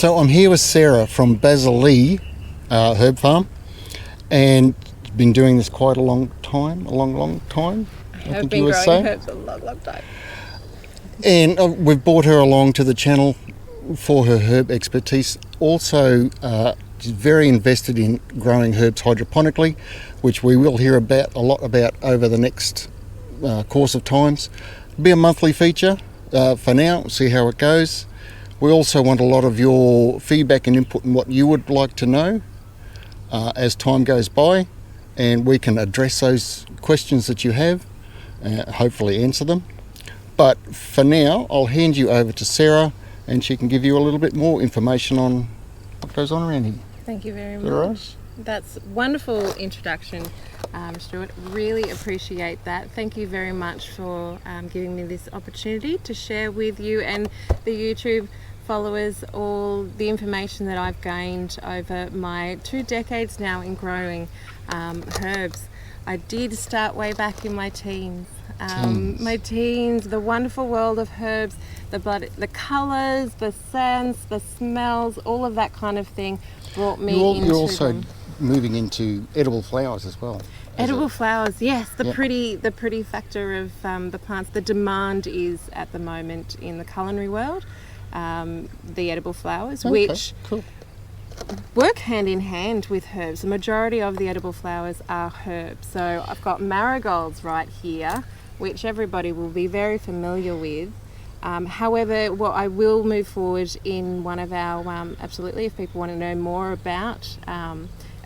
So I'm here with Sarah from Basilea Herb Farm, and been doing this quite a long time. I have been growing herbs a long time. And we've brought her along to the channel for her herb expertise. Also, she's very invested in growing herbs hydroponically, which we will hear a lot about over the next course of times. It'll be a monthly feature for now, see how it goes. We also want a lot of your feedback and input in what you would like to know as time goes by, and we can address those questions that you have, hopefully answer them. But for now, I'll hand you over to Sarah, and she can give you a little bit more information on what goes on around here. Thank you very All right. much. That's a wonderful introduction, Stewart. Really appreciate that. Thank you very much for giving me this opportunity to share with you and the YouTube followers all the information that I've gained over my 2 decades now in growing herbs. I did start way back in my teens. The wonderful world of herbs, the colours, the scents, the smells, all of that kind of thing brought me into You're also them. moving into edible flowers as well. Edible flowers, yes. The pretty factor of the plants. The demand is at the moment in the culinary world, the edible flowers, which cool. work hand in hand with herbs. The majority of the edible flowers are herbs. So I've got marigolds right here, which everybody will be very familiar with. However, what I will move forward in one of our, absolutely, if people want to know more about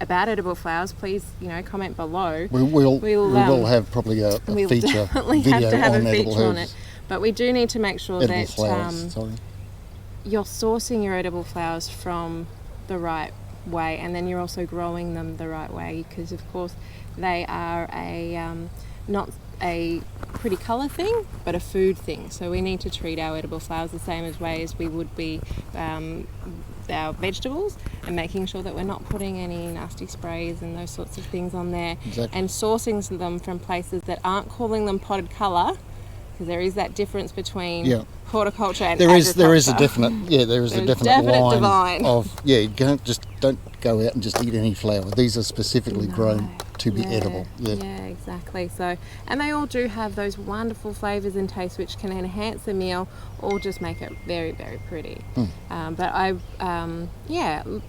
edible flowers, please, comment below. We will have probably a feature video on it. But we do need to make sure that flowers, you're sourcing your edible flowers from the right way, and then you're also growing them the right way, because of course they are not a pretty colour thing, but a food thing. So we need to treat our edible flowers the same way as we would be our vegetables, and making sure that we're not putting any nasty sprays and those sorts of things on there. Exactly. And sourcing them from places that aren't calling them potted colour, because there is that difference between horticulture and agriculture. There is a definite line divide of you don't go out and just eat any flower. These are specifically grown to be edible. Yeah, exactly. So, and they all do have those wonderful flavours and tastes which can enhance a meal or just make it very, very pretty. But I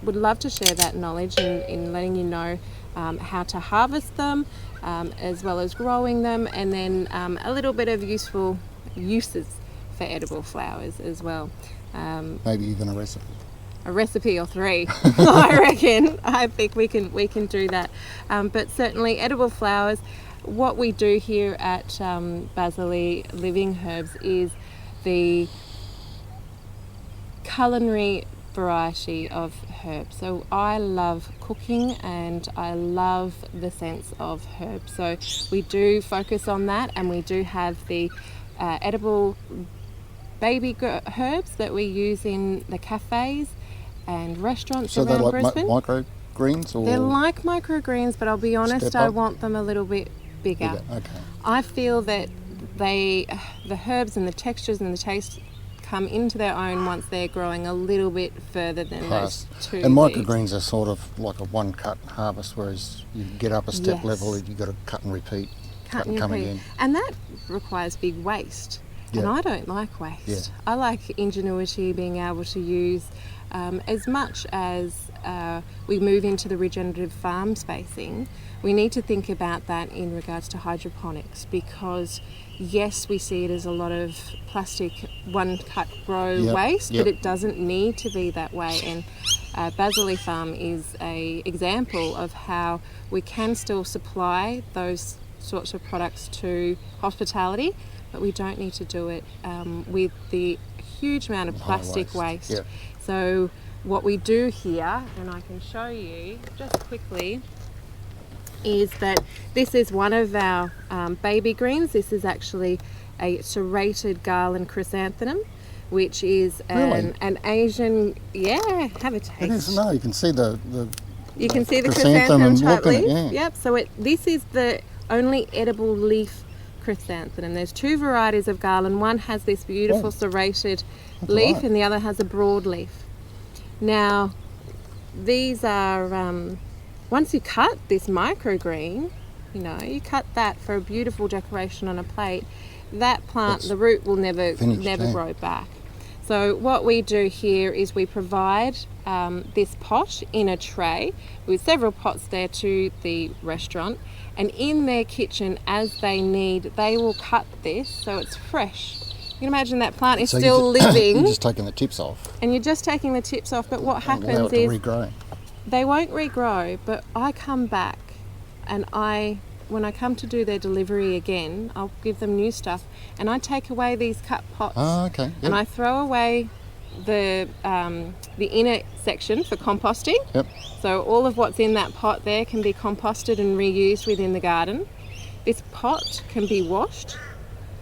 would love to share that knowledge in letting you know how to harvest them, as well as growing them, and then a little bit of useful uses for edible flowers as well. Maybe even a recipe. A recipe or 3, I reckon. I think we can do that. But certainly edible flowers, what we do here at Basilea Living Herbs is the culinary variety of herbs. So I love cooking and I love the scents of herbs. So we do focus on that, and we do have the edible baby herbs that we use in the cafes and restaurants around Brisbane. So they're like microgreens? They're like microgreens, but I'll be honest, I want them a little bit bigger. Okay. I feel that the herbs and the textures and the taste come into their own once they're growing a little bit further than those 2 And microgreens are sort of like a one-cut harvest, whereas you get up a step level, you've got to cut and repeat. Cut and coming repeat. in. And that requires big waste. Yeah. And I don't like waste. Yeah. I like ingenuity, being able to use as much as we move into the regenerative farm spacing. We need to think about that in regards to hydroponics, because yes, we see it as a lot of plastic one-cut grow waste, but it doesn't need to be that way. And Basilea Farm is an example of how we can still supply those sorts of products to hospitality, but we don't need to do it with the huge amount of plastic waste. Yeah. So what we do here, and I can show you just quickly, is that this is one of our baby greens. This is actually a serrated garland chrysanthemum, which is an Asian, have a taste. It is, no, you can see the chrysanthemum type leaf. Yeah. Yep, so this is the only edible leaf chrysanthemum. There's 2 varieties of garland. One has this beautiful serrated leaf, and the other has a broad leaf. Now, these are, once you cut this microgreen, you cut that for a beautiful decoration on a plate, that plant, the root will never grow back. So what we do here is we provide this pot in a tray with several pots there to the restaurant, and in their kitchen, as they need, they will cut this so it's fresh. You can imagine that plant is still living. You're just taking the tips off. And you're just taking the tips off, but what happens is regrow. They won't regrow, but I come back and when I come to do their delivery again, I'll give them new stuff, and I take away these cut pots. Oh, okay. Yep. And I throw away the inner section for composting. Yep. So all of what's in that pot there can be composted and reused within the garden. This pot can be washed.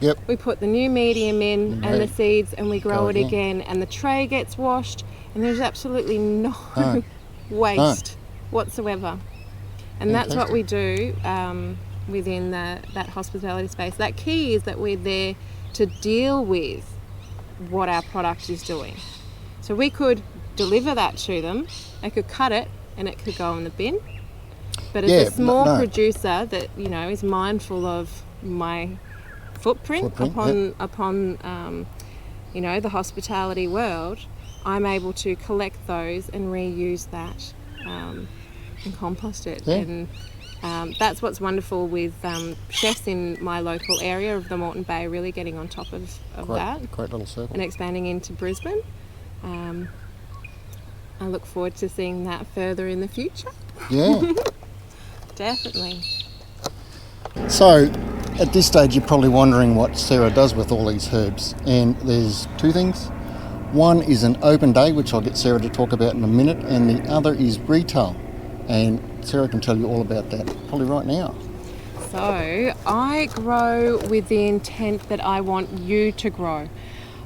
Yep. We put the new medium in and the seeds, and we grow it again, and the tray gets washed, and there's absolutely no waste whatsoever. And that's what we do within that hospitality space. That key is that we're there to deal with what our product is doing. So we could deliver that to them, they could cut it, and it could go in the bin. But as a small producer that is mindful of my footprint upon the hospitality world, I'm able to collect those and reuse that and compost it. And that's what's wonderful with chefs in my local area of the Moreton Bay really getting on top of that. Great little circle. And expanding into Brisbane. I look forward to seeing that further in the future. Yeah. Definitely. So, at this stage you're probably wondering what Sarah does with all these herbs, and there's two things. One is an open day, which I'll get Sarah to talk about in a minute, and the other is retail, and Sarah can tell you all about that probably right now. So I grow with the intent that I want you to grow.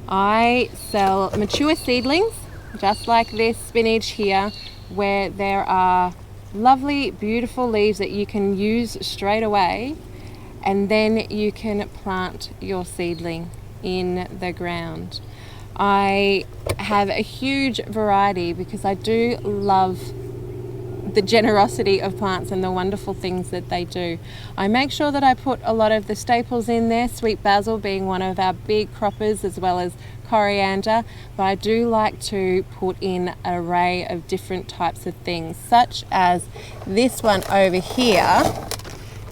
I sell mature seedlings, just like this spinach here, where there are lovely, beautiful leaves that you can use straight away, and then you can plant your seedling in the ground. I have a huge variety because I do love the generosity of plants and the wonderful things that they do. I make sure that I put a lot of the staples in there, sweet basil being one of our big croppers, as well as coriander, but I do like to put in an array of different types of things, such as this one over here.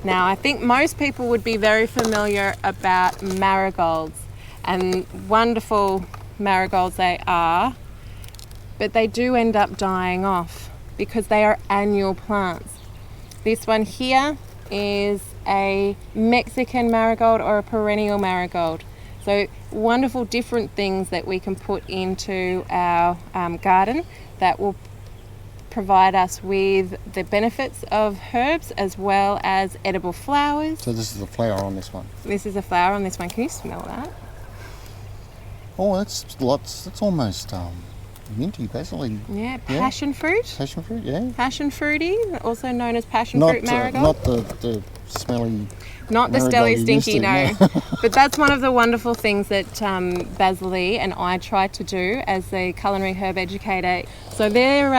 Now, I think most people would be very familiar about marigolds, and wonderful marigolds they are, but they do end up dying off because they are annual plants. This one here is a Mexican marigold or a perennial marigold. So wonderful different things that we can put into our garden that will provide us with the benefits of herbs as well as edible flowers. So this is the flower on this one? This is a flower on this one. Can you smell that? Oh, that's lots. That's almost minty, basil. Yeah, passion fruit. Passion fruit, yeah. Passion fruity, also known as passion fruit marigold. Not the smelly. Not the stelly stinky, no. But that's one of the wonderful things that Basilea and I try to do as a culinary herb educator. So they're,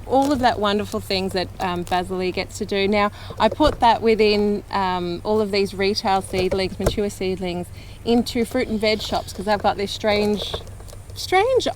all of that wonderful things that Basilea gets to do. Now, I put that within all of these retail seedlings, mature seedlings, into fruit and veg shops because I've got this strange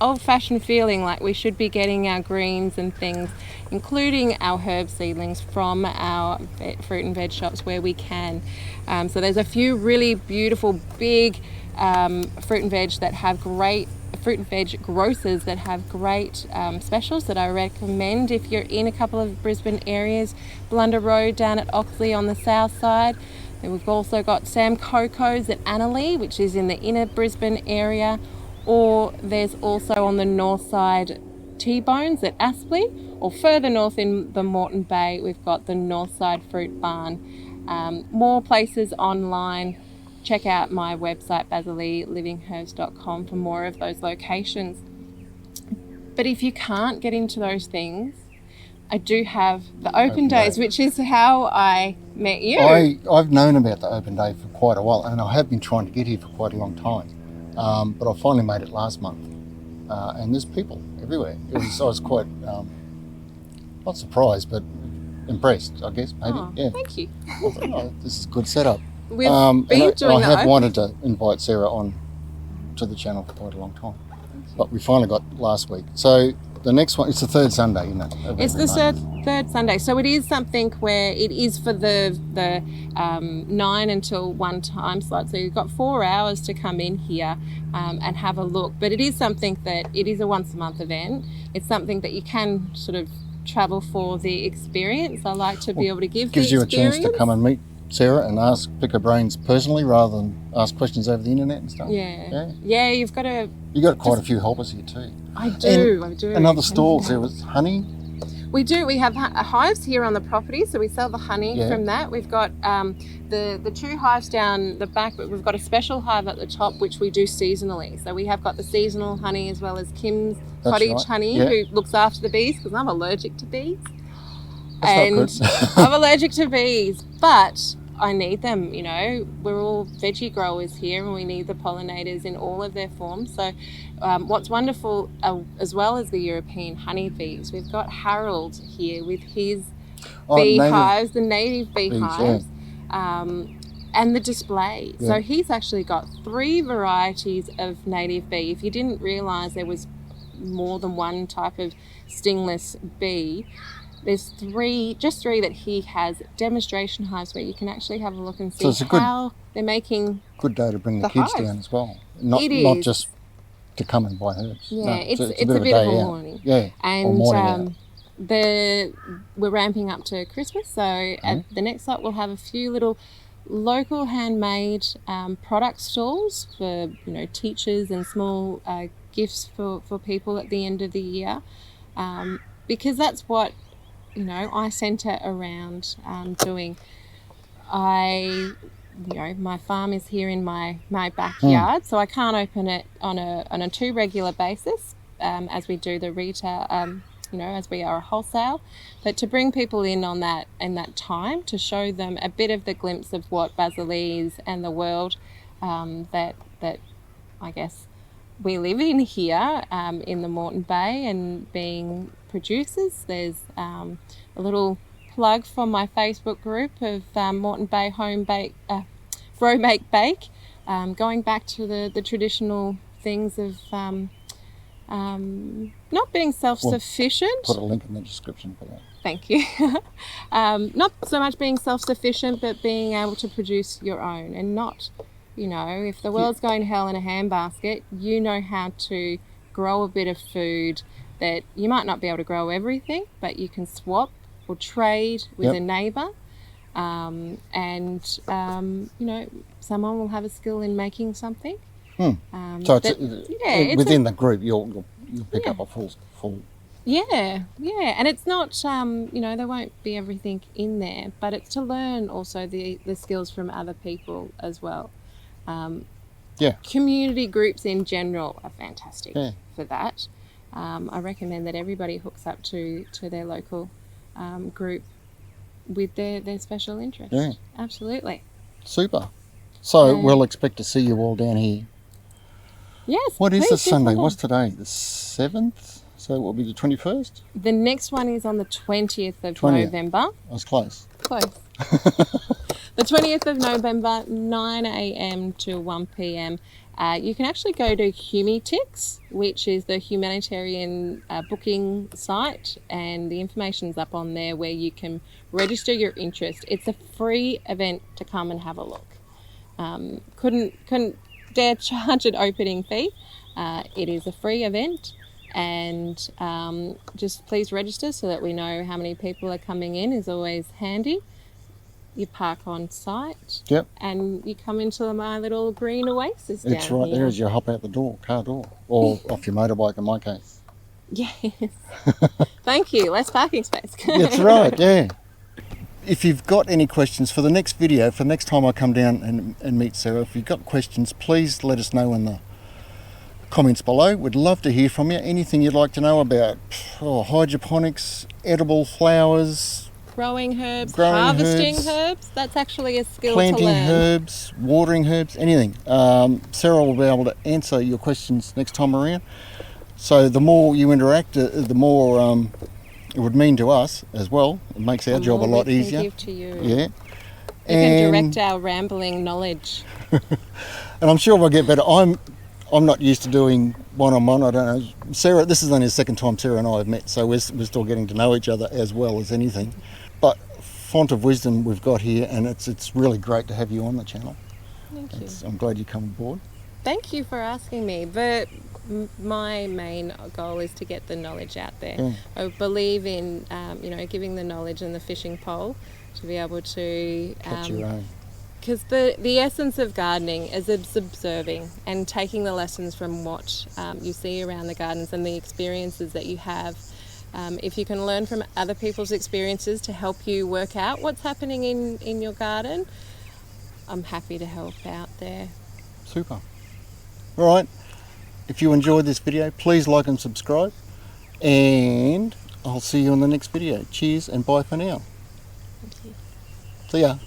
old-fashioned feeling like we should be getting our greens and things, including our herb seedlings, from our fruit and veg shops where we can. So there's a few really beautiful big fruit and veg that have great fruit and veg grocers that have great specials that I recommend if you're in a couple of Brisbane areas. Blunder Road down at Oxley on the south side. And we've also got Sam Coco's at Annalee, which is in the inner Brisbane area. Or there's also on the north side T-Bones at Aspley, or further north in the Moreton Bay we've got the Northside Fruit Barn. More places online. Check out my website baselealivingherbs.com for more of those locations. But if you can't get into those things, I do have the open days, which is how I met you. I've known about the open day for quite a while, and I have been trying to get here for quite a long time. But I finally made it last month, and there's people everywhere. I was quite, not surprised, but impressed, I guess, maybe. Oh, Yeah. thank you. I thought, oh, this is a good setup. We've been doing I have that. wanted to invite Sarah on to the channel for quite a long time, but we finally got last week. So the next one, it's the third Sunday, isn't it? It's the third Sunday, so it is something where it is for the 9 until 1 time slot. So you've got 4 hours to come in here and have a look. But it is something that it is a once a month event. It's something that you can sort of travel for the experience. I like to be able to give gives the you experience. a chance to come and meet Sarah and pick her brains personally rather than ask questions over the internet and stuff. Yeah. You've got to. You got quite a few helpers here too. I do. Another stalls. There was honey. We do. We have hives here on the property, so we sell the honey from that. We've got the 2 hives down the back, but we've got a special hive at the top, which we do seasonally. So we have got the seasonal honey as well as Kim's cottage honey, who looks after the bees, because I'm allergic to bees. That's not good. I'm allergic to bees, but I need them. You know, we're all veggie growers here, and we need the pollinators in all of their forms. So what's wonderful, as well as the European honeybees, we've got Harold here with his beehives, the native beehives, and the display. Yeah. So he's actually got 3 varieties of native bee. If you didn't realise there was more than one type of stingless bee, there's 3 that he has demonstration hives where you can actually have a look and see how they're making. Good day to bring the kids down as well. Not just to come and buy herbs. Yeah, no, it's a bit of a morning. Yeah, and we're ramping up to Christmas, so at the next lot we'll have a few little local handmade product stalls for teachers and small gifts for people at the end of the year, because that's what I centre around doing. My farm is here in my backyard, so I can't open it on a too regular basis as we do the retail, as we are a wholesale. But to bring people in on that time, to show them a bit of the glimpse of what Basilea is and the world that I guess we live in here in the Moreton Bay, and being producers. There's a little plug from my Facebook group of Moreton Bay Grow Make Bake, going back to the traditional things of not being self-sufficient. We'll put a link in the description for that. Thank you. Not so much being self-sufficient, but being able to produce your own, and not, if the world's going to hell in a handbasket, you know how to grow a bit of food that you might not be able to grow everything, but you can swap or trade with a neighbour, and someone will have a skill in making something. So it's within the group you'll pick up a full. Yeah, and it's not there won't be everything in there, but it's to learn also the skills from other people as well. Community groups in general are fantastic for that. I recommend that everybody hooks up to their local group with their special interest. Yeah. Absolutely. Super. So we'll expect to see you all down here. Yes. What is the Sunday? What's today? The 7th? So it will be the 21st? The next one is on the 20th of November. I was close. The 20th of November, 9 a.m. to 1 p.m. You can actually go to Humitix, which is the humanitarian booking site, and the information's up on there where you can register your interest. It's a free event to come and have a look. Couldn't dare charge an opening fee. It is a free event, and just please register so that we know how many people are coming in. Is always handy. You park on site, and you come into my little green oasis down It's right here. there as you hop out the car door, or off your motorbike in my case. Yes. Thank you. Less parking space. That's right, yeah. If you've got any questions for the next video, for next time I come down and meet Sarah, if you've got questions, please let us know in the comments below. We'd love to hear from you. Anything you'd like to know about hydroponics, edible flowers, growing harvesting herbs. That's actually a skill to learn. Planting herbs, watering herbs, anything. Sarah will be able to answer your questions next time around. So the more you interact, the more it would mean to us as well. It makes our job a lot easier. Give to you. Yeah. You can direct our rambling knowledge. And I'm sure we'll get better. I'm not used to doing one-on-one. I don't know. Sarah, this is only the second time Sarah and I have met, so we're still getting to know each other as well as anything. But font of wisdom we've got here, and it's really great to have you on the channel. Thank you. I'm glad you come aboard. Thank you for asking me. But my main goal is to get the knowledge out there. Yeah. I believe in giving the knowledge and the fishing pole to be able to Catch your own. because the essence of gardening is observing and taking the lessons from what you see around the gardens and the experiences that you have. If you can learn from other people's experiences to help you work out what's happening in your garden, I'm happy to help out there. Super. All right. If you enjoyed this video, please like and subscribe. And I'll see you in the next video. Cheers and bye for now. Thank you. See ya.